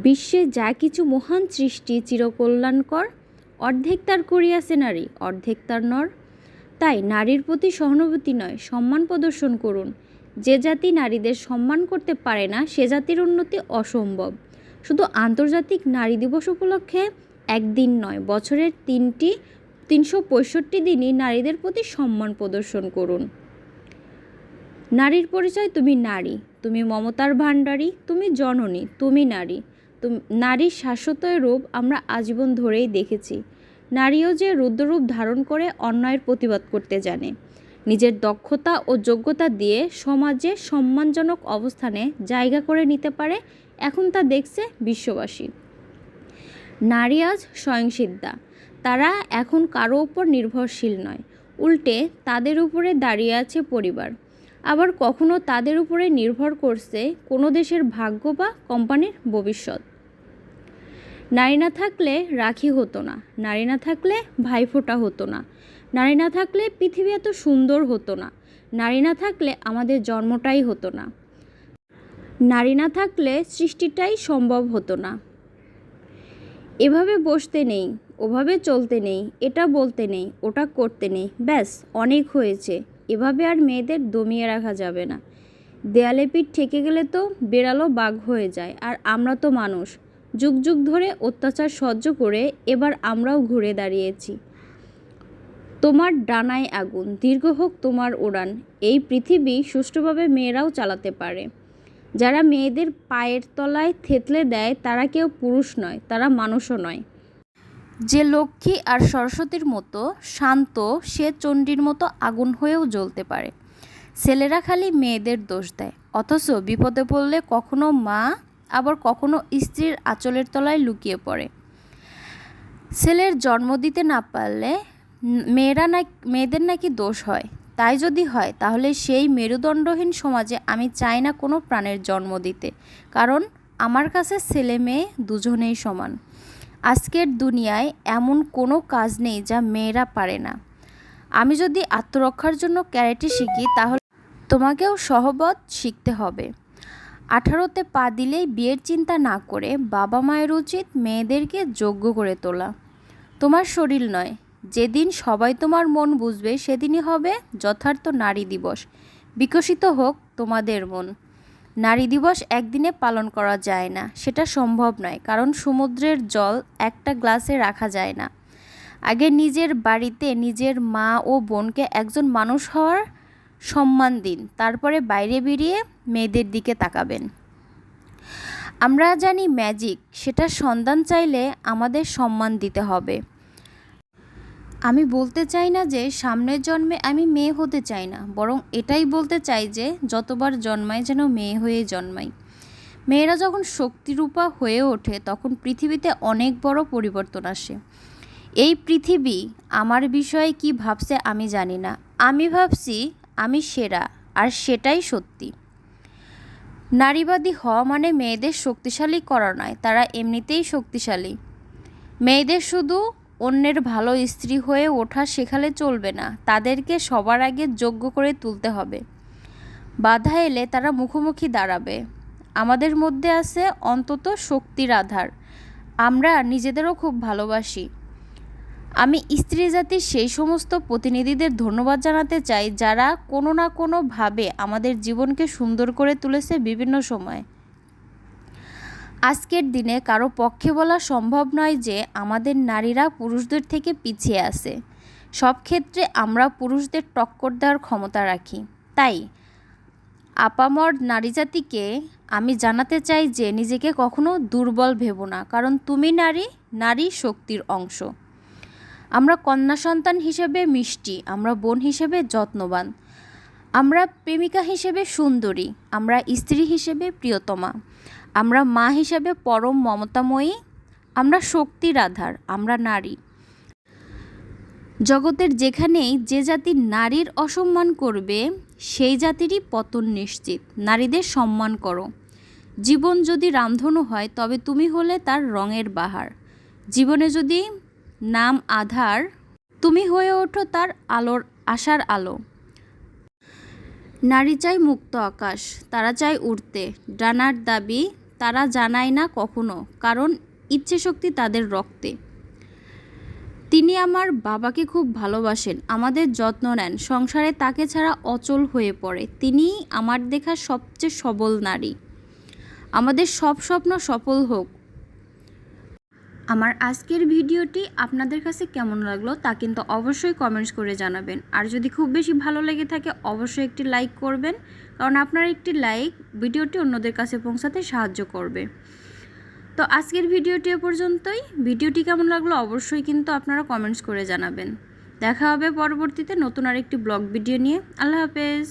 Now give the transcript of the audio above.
বিশ্বে যা কিছু মহান সৃষ্টি চিরকল্যাণকর, অর্ধেক তার করিয়াছে নারী, অর্ধেক তার নর। তাই নারীর প্রতি সহানুভূতি নয়, সম্মান প্রদর্শন করুন। যে জাতি নারীদের সম্মান করতে পারে না, সে জাতির উন্নতি অসম্ভব। শুধু আন্তর্জাতিক নারী দিবস উপলক্ষে একদিন নয়, বছরের 365 দিনই নারীদের প্রতি সম্মান প্রদর্শন করুন। নারীর পরিচয়: তুমি নারী, তুমি মমতার ভাণ্ডারী, তুমি জননী, তুমি নারী। নারীর শাশ্বত রূপ আমরা আজীবন ধরেই দেখেছি। নারীও যে রুদ্ররূপ ধারণ করে অন্যায়ের প্রতিবাদ করতে জানে, নিজের দক্ষতা ও যোগ্যতা দিয়ে সমাজে সম্মানজনক অবস্থানে জায়গা করে নিতে পারে, এখন তা দেখছে বিশ্ববাসী। নারী আজ স্বয়ংসিদ্ধা। তারা এখন কারো উপর নির্ভরশীল নয়, উল্টে তাদের উপরে দাঁড়িয়ে আছে পরিবার। আবার কখনো তাদের উপরে নির্ভর করছে কোনো দেশের ভাগ্য বা কোম্পানির ভবিষ্যৎ। নারী না থাকলে রাখি হতো না, নারী না থাকলে ভাইফোঁটা হতো না, নারী না থাকলে পৃথিবী এত সুন্দর হতো না, নারী না থাকলে আমাদের জন্মটাই হতো না, নারী না থাকলে সৃষ্টিটাই সম্ভব হতো না। এভাবে বসতে নেই, ওভাবে চলতে নেই, এটা বলতে নেই, ওটা করতে নেই, ব্যাস অনেক হয়েছে। এভাবে আর মেয়েদের দমিয়ে রাখা যাবে না। দেয়ালে পিঠ ঠেকে গেলে তো বেড়ালও বাঘ হয়ে যায়। আর আমরা তো মানুষ, যুগ যুগ ধরে অত্যাচার সহ্য করে এবার আমরাও ঘুরে দাঁড়িয়েছি। তোমার ডানায় আগুন, দীর্ঘ হোক তোমার উড়ান। এই পৃথিবী সুষ্ঠুভাবে মেয়েরাও চালাতে পারে। যারা মেয়েদের পায়ের তলায় থেতলে দেয় তারা কেউ পুরুষ নয়, তারা মানুষও নয়। যে লক্ষ্মী আর সরস্বতীর মতো শান্ত, সে চণ্ডীর মতো আগুন হয়েও জ্বলতে পারে। ছেলেরা খালি মেয়েদের দোষ দেয়, অথচ বিপদে পড়লে কখনো মা, আবার কখনো স্ত্রীর আঁচলের তলায় লুকিয়ে পড়ে। ছেলের জন্ম দিতে না পারলে মেয়েদের নাকি দোষ হয়। তাই যদি হয়, তাহলে সেই মেরুদণ্ডহীন সমাজে আমি চাই না কোনো প্রাণের জন্ম দিতে, কারণ আমার কাছে ছেলে মেয়ে দুজনেই সমান। আজকের দুনিয়ায় এমন কোনো কাজ নেই যা মেয়েরা পারে না। আমি যদি আত্মরক্ষার জন্য ক্যারাটে শিখি, তাহলে তোমাকেও সহবত শিখতে হবে। 18তে পা দিলেই বিয়ের চিন্তা না করে বাবা মায়ের উচিত মেয়েদেরকে যোগ্য করে তোলা। তোমার শরীর নয়, যেদিন সবাই তোমার মন বুঝবে সেদিনই হবে যথার্থ নারী দিবস। বিকশিত হোক তোমাদের মন। নারী দিবস একদিনে পালন করা যায় না, সেটা সম্ভব নয়, কারণ সমুদ্রের জল একটা গ্লাসে রাখা যায় না। আগে নিজের বাড়িতে নিজের মা ও বোনকে একজন মানুষ হওয়ার সম্মান দিন, তারপরে বাইরে বেরিয়ে মেয়েদের দিকে তাকাবেন। আমরা জানি ম্যাজিক, সেটার সন্ধান চাইলে আমাদের সম্মান দিতে হবে। আমি বলতে চাই না যে সামনের জন্মে আমি মেয়ে হতে চাই না, বরং এটাই বলতে চাই যে যতবার জন্মাই যেন মেয়ে হয়ে জন্মাই। মেয়েরা যখন শক্তিরূপা হয়ে ওঠে, তখন পৃথিবীতে অনেক বড় পরিবর্তন আসে। এই পৃথিবী আমার বিষয়ে কি ভাবছে আমি জানি না, আমি ভাবছি আমি সেরা, আর সেটাই সত্যি। নারীবাদী হওয়া মানে মেয়েদের শক্তিশালী করা নয়, তারা এমনিতেই শক্তিশালী। মেয়েদের শুধু অন্যের ভালো স্ত্রী হয়ে ওঠা শেখালে চলবে না, তাদেরকে সবার আগে যোগ্য করে তুলতে হবে। বাধা এলে তারা মুখোমুখি দাঁড়াবে। আমাদের মধ্যে আছে অন্তত শক্তির আধার, আমরা নিজেদেরও খুব ভালোবাসি। আমি স্ত্রী জাতির সেই সমস্ত প্রতিনিধিদের ধন্যবাদ জানাতে চাই যারা কোনো না কোনোভাবে আমাদের জীবনকে সুন্দর করে তুলেছে বিভিন্ন সময়। আজকের দিনে কারো পক্ষে বলা সম্ভব নয় যে আমাদের নারীরা পুরুষদের থেকে পিছিয়ে আছে। সব ক্ষেত্রে আমরা পুরুষদের টক্কর দেওয়ার ক্ষমতা রাখি। তাই আপামর নারী জাতিকে আমি জানাতে চাই যে নিজেকে কখনো দুর্বল ভেবো না, কারণ তুমি নারী, নারী শক্তির অংশ। আমরা কন্যা সন্তান হিসেবে মিষ্টি, আমরা বোন হিসেবে যত্নবান, আমরা প্রেমিকা হিসেবে সুন্দরী, আমরা স্ত্রী হিসেবে প্রিয়তমা, আমরা মা হিসেবে পরম মমতাময়ী, আমরা শক্তির আধার, আমরা নারী। জগতের যেখানেই যে জাতি নারীর অসম্মান করবে, সেই জাতিরই পতন নিশ্চিত। নারীদের সম্মান করো। জীবন যদি রামধনু হয়, তবে তুমি হলে তার রঙের বাহার। জীবনে যদি নাম আধার, তুমি হয়ে ওঠো তার আলোর আশার আলো। নারী চাই মুক্ত আকাশ, তারা চায় উড়তে, ডানার দাবি তারা জানায় না কখনো, কারণ ইচ্ছে শক্তি তাদের রক্তে। তিনি আমার বাবাকে খুব ভালোবাসেন, আমাদের যত্ন নেন, সংসারে তাকে ছাড়া অচল হয়ে পড়ে। তিনিই আমার দেখা সবচেয়ে সবল নারী। আমাদের সব স্বপ্ন সফল হোক। আমার আজকের ভিডিওটি আপনাদের কাছে কেমন লাগলো তা কিন্তু অবশ্যই কমেন্টস করে জানাবেন। আর যদি খুব বেশি ভালো লেগে থাকে অবশ্যই একটি লাইক করবেন, কারণ আপনার একটি লাইক ভিডিওটি অন্যদের কাছে পৌঁছাতে সাহায্য করবে। তো আজকের ভিডিওটি এ পর্যন্তই। ভিডিওটি কেমন লাগলো অবশ্যই কিন্তু আপনারা কমেন্টস করে জানাবেন। দেখা হবে পরবর্তীতে নতুন আরেকটি ব্লগ ভিডিও নিয়ে। আল্লাহ হাফেজ।